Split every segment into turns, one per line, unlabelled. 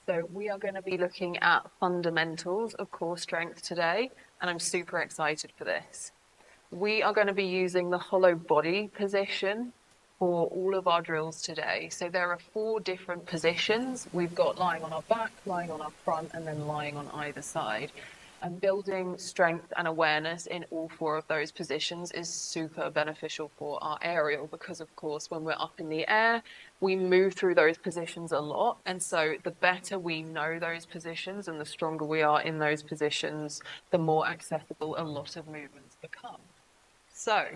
So we are going to be looking at fundamentals of core strength today, and I'm super excited for this. We are going to be using the hollow body position for all of our drills today. So there are 4 different positions. We've got lying on our back, lying on our front, and then lying on either side. And building strength and awareness in all 4 of those positions is super beneficial for our aerial because, of course, when we're up in the air, we move through those positions a lot. And so the better we know those positions and the stronger we are in those positions, the more accessible a lot of movements become. So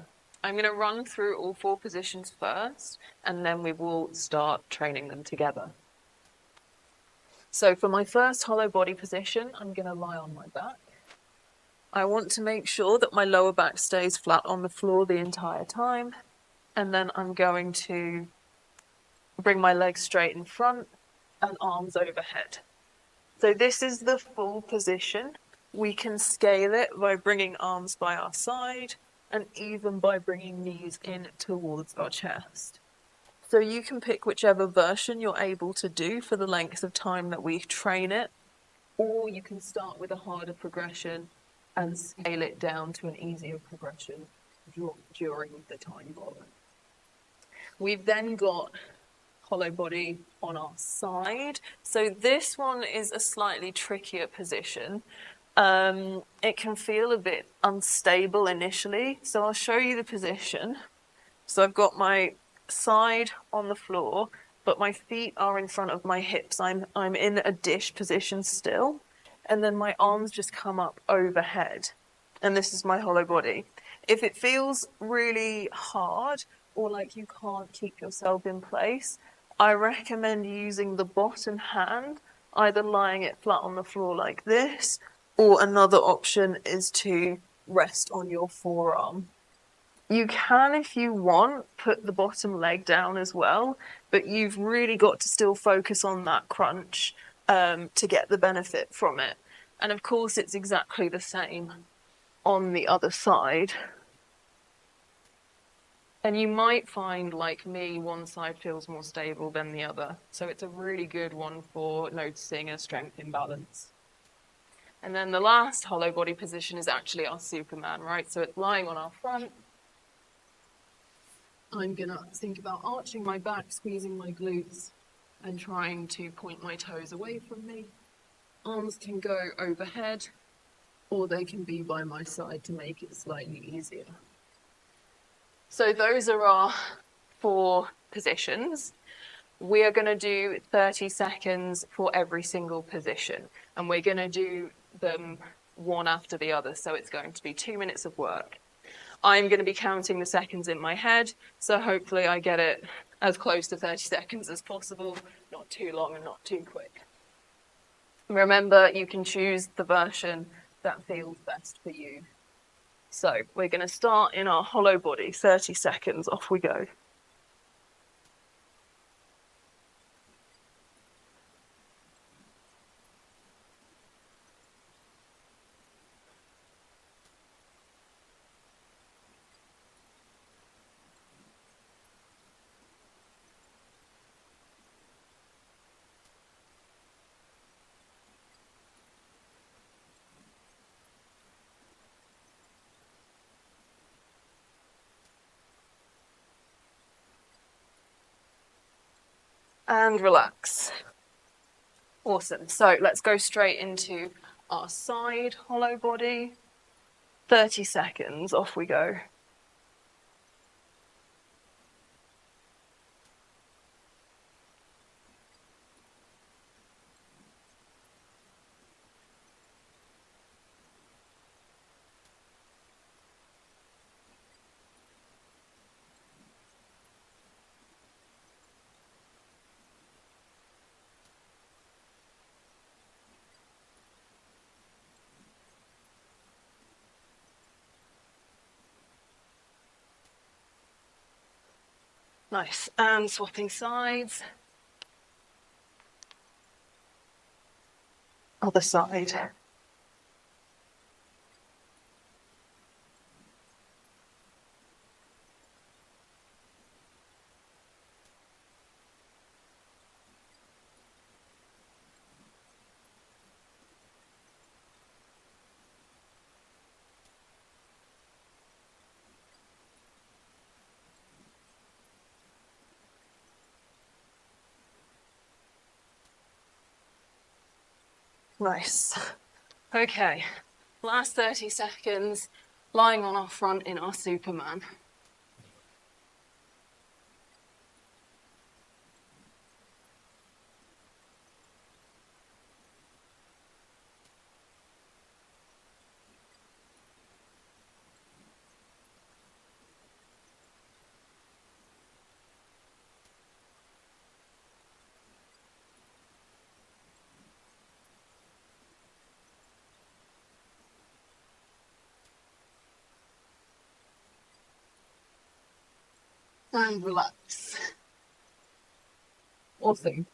I'm going to run through all 4 positions first, and then we will start training them together. So for my first hollow body position, I'm going to lie on my back. I want to make sure that my lower back stays flat on the floor the entire time. And then I'm going to bring my legs straight in front and arms overhead. So this is the full position. We can scale it by bringing arms by our side and even by bringing knees in towards our chest. So you can pick whichever version you're able to do for the length of time that we train it, or you can start with a harder progression and scale it down to an easier progression during the time block. We've then got hollow body on our side. So this one is a slightly trickier position. It can feel a bit unstable initially. So I'll show you the position. So I've got my side on the floor, but my feet are in front of my hips. I'm in a dish position still, and then my arms just come up overhead. And this is my hollow body. If it feels really hard or like you can't keep yourself in place, I recommend using the bottom hand, either lying it flat on the floor like this, or another option is to rest on your forearm. You can, if you want, put the bottom leg down as well, but you've really got to still focus on that crunch to get the benefit from it. And of course, it's exactly the same on the other side. And you might find, like me, one side feels more stable than the other. So it's a really good one for noticing a strength imbalance. And then the last hollow body position is actually our Superman, right? So it's lying on our front. I'm going to think about arching my back, squeezing my glutes, and trying to point my toes away from me. Arms can go overhead, or they can be by my side to make it slightly easier. So those are our 4 positions. We are going to do 30 seconds for every single position, and we're going to do them one after the other, so it's going to be 2 minutes of work. I'm going to be counting the seconds in my head, so hopefully I get it as close to 30 seconds as possible, not too long and not too quick. Remember, you can choose the version that feels best for you. So we're going to start in our hollow body, 30 seconds, off we go. And relax. Awesome. So let's go straight into our side hollow body. 30 seconds, off we go. Nice. And swapping sides. Other side. Nice. Okay, last 30 seconds, lying on our front in our Superman. And relax. Awesome.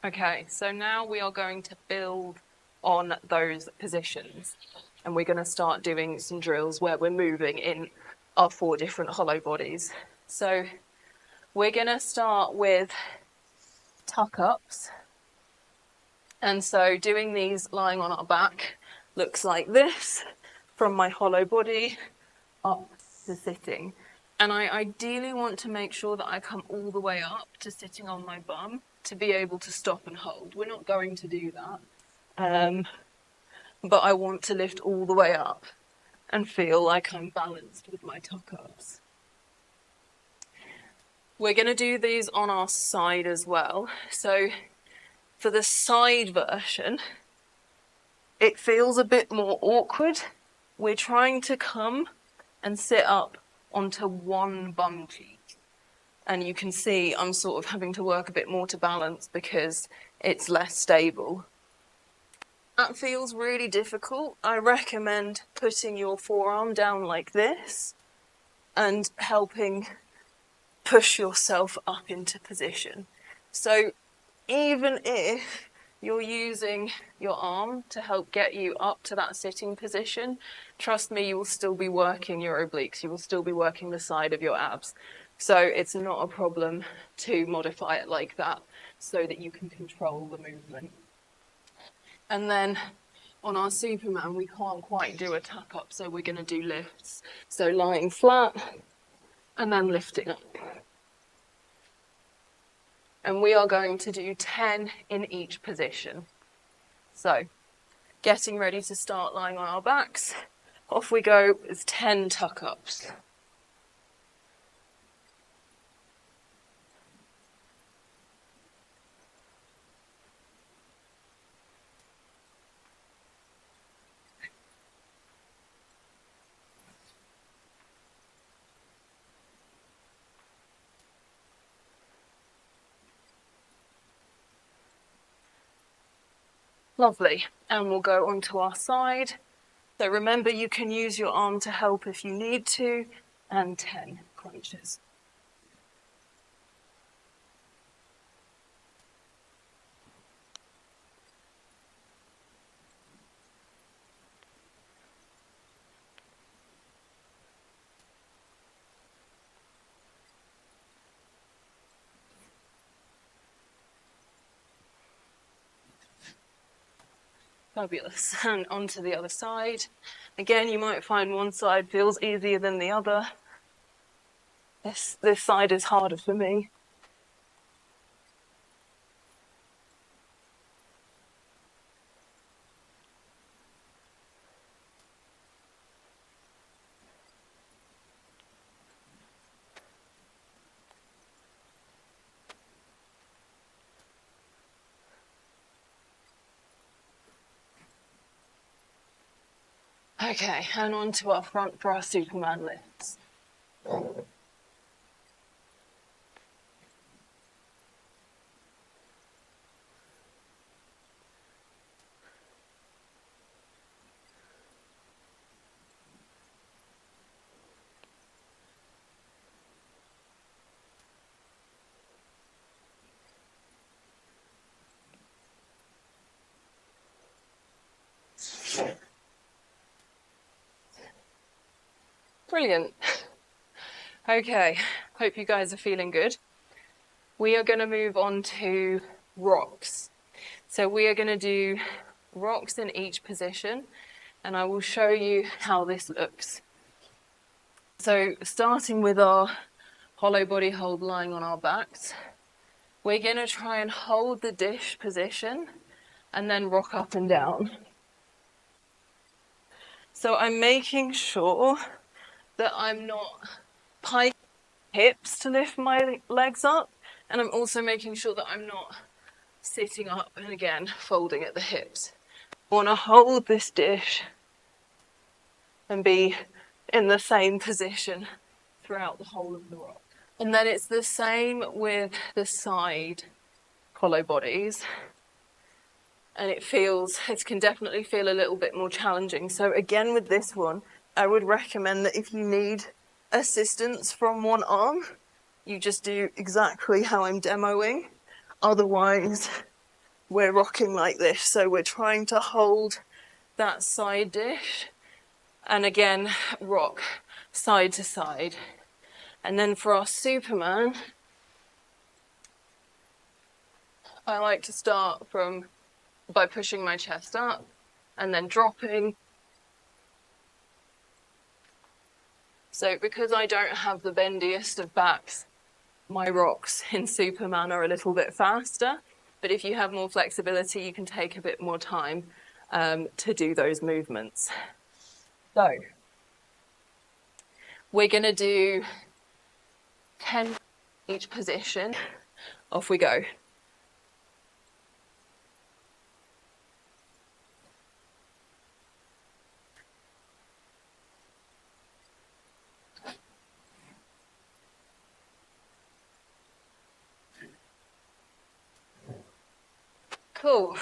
Okay, so now we are going to build on those positions, and we're going to start doing some drills where we're moving in our 4 different hollow bodies. So we're going to start with tuck ups. And so doing these lying on our back looks like this, from my hollow body up to sitting. And I ideally want to make sure that I come all the way up to sitting on my bum to be able to stop and hold. We're not going to do that. But I want to lift all the way up and feel like I'm balanced with my tuck ups. We're going to do these on our side as well. So for the side version, it feels a bit more awkward. We're trying to come and sit up onto one bum cheek. And you can see I'm sort of having to work a bit more to balance because it's less stable. That feels really difficult. I recommend putting your forearm down like this and helping push yourself up into position. So even if you're using your arm to help get you up to that sitting position, trust me, you will still be working your obliques. You will still be working the side of your abs. So it's not a problem to modify it like that so that you can control the movement. And then on our Superman, we can't quite do a tuck up, so we're going to do lifts. So lying flat and then lifting up. And we are going to do 10 in each position. So getting ready to start lying on our backs. Off we go with 10 tuck ups. Lovely. And we'll go onto our side. So remember, you can use your arm to help if you need to, and 10 crunches. Fabulous. And onto the other side. Again, you might find one side feels easier than the other. This side is harder for me. Okay, and onto our front for our Superman lifts. Brilliant. Okay, hope you guys are feeling good. We are going to move on to rocks. So we are going to do rocks in each position, and I will show you how this looks. So starting with our hollow body hold lying on our backs, we're going to try and hold the dish position and then rock up and down. So I'm making sure that I'm not piking hips to lift my legs up, and I'm also making sure that I'm not sitting up and again folding at the hips. I want to hold this dish and be in the same position throughout the whole of the rock. And then it's the same with the side hollow bodies. And it can definitely feel a little bit more challenging. So again, with this one, I would recommend that if you need assistance from one arm, you just do exactly how I'm demoing. Otherwise, we're rocking like this. So we're trying to hold that side dish and again, rock side to side. And then for our Superman, I like to start by pushing my chest up and then dropping. So because I don't have the bendiest of backs, my rocks in Superman are a little bit faster. But if you have more flexibility, you can take a bit more time to do those movements. So we're going to do 10 each position. Off we go. Cool.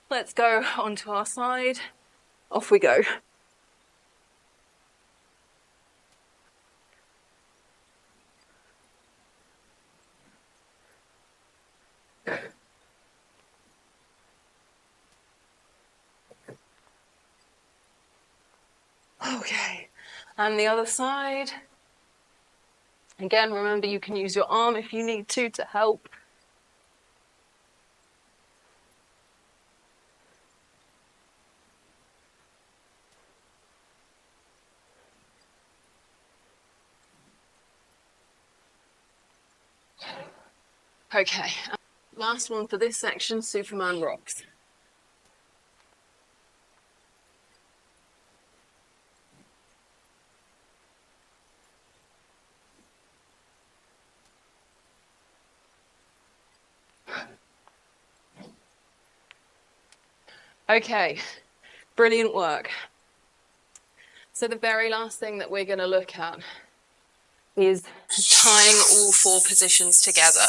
Let's go onto our side. Off we go. Okay, and the other side. Again, remember you can use your arm if you need to help. Okay, last one for this section, Superman rocks. Okay, brilliant work. So the very last thing that we're going to look at is tying all 4 positions together.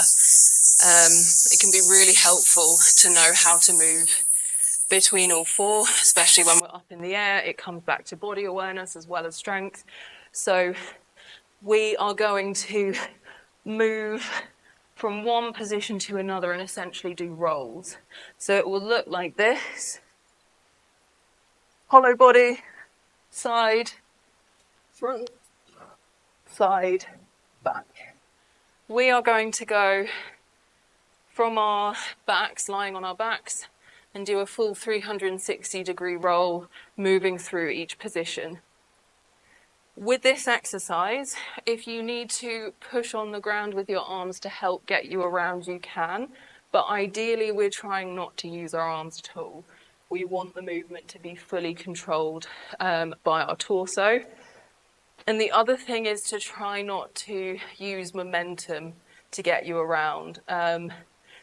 It can be really helpful to know how to move between all 4, especially when we're up in the air. It comes back to body awareness as well as strength. So we are going to move from one position to another and essentially do rolls. So it will look like this. Hollow body, side, front, side, back. We are going to go from our backs, lying on our backs, and do a full 360-degree roll, moving through each position. With this exercise, if you need to push on the ground with your arms to help get you around, you can. But ideally, we're trying not to use our arms at all. We want the movement to be fully controlled by our torso. And the other thing is to try not to use momentum to get you around.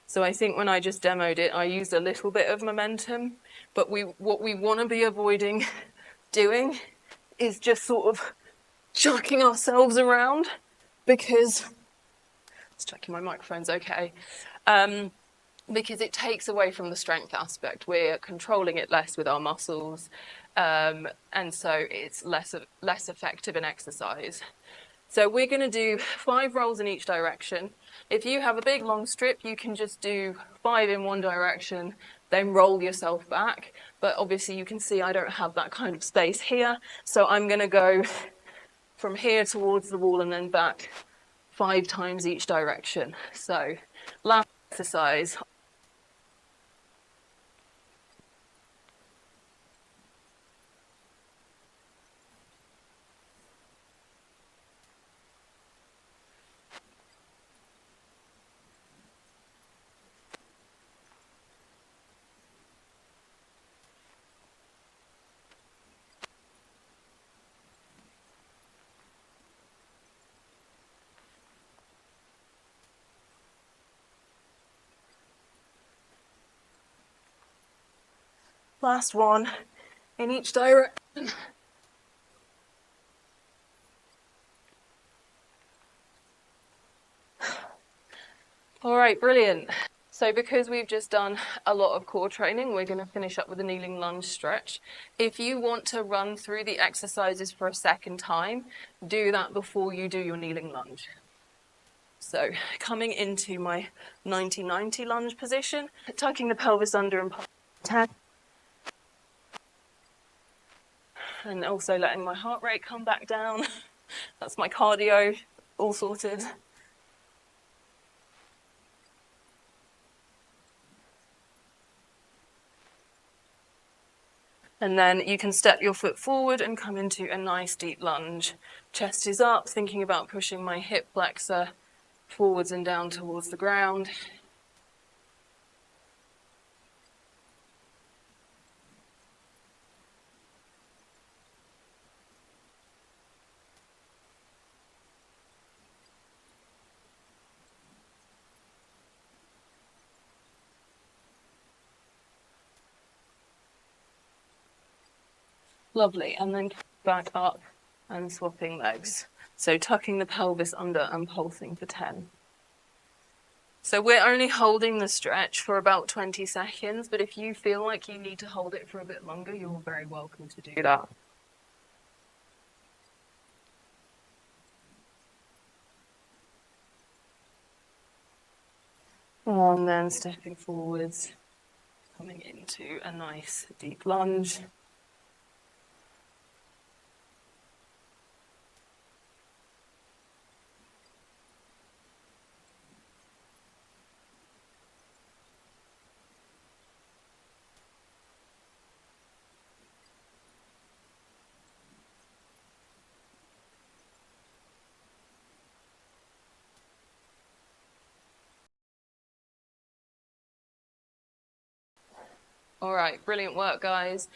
So I think when I just demoed it, I used a little bit of momentum. But what we want to be avoiding doing is just sort of chucking ourselves around, because just checking my microphone's okay, because it takes away from the strength aspect. We're controlling it less with our muscles, and so it's less effective in exercise. So we're going to do 5 rolls in each direction. If you have a big long strip, you can just do 5 in one direction, then roll yourself back. But obviously you can see I don't have that kind of space here, so I'm going to go from here towards the wall and then back 5 times each direction. So last exercise. Last one in each direction. All right, brilliant. So because we've just done a lot of core training, we're going to finish up with a kneeling lunge stretch. If you want to run through the exercises for a second time, do that before you do your kneeling lunge. So coming into my 90-90 lunge position, tucking the pelvis under and 10. And also letting my heart rate come back down. That's my cardio all sorted. And then you can step your foot forward and come into a nice deep lunge. Chest is up, thinking about pushing my hip flexor forwards and down towards the ground. Lovely. And then back up and swapping legs. So tucking the pelvis under and pulsing for 10. So we're only holding the stretch for about 20 seconds, but if you feel like you need to hold it for a bit longer, you're very welcome to do that. And then stepping forwards, coming into a nice deep lunge. All right, brilliant work, guys.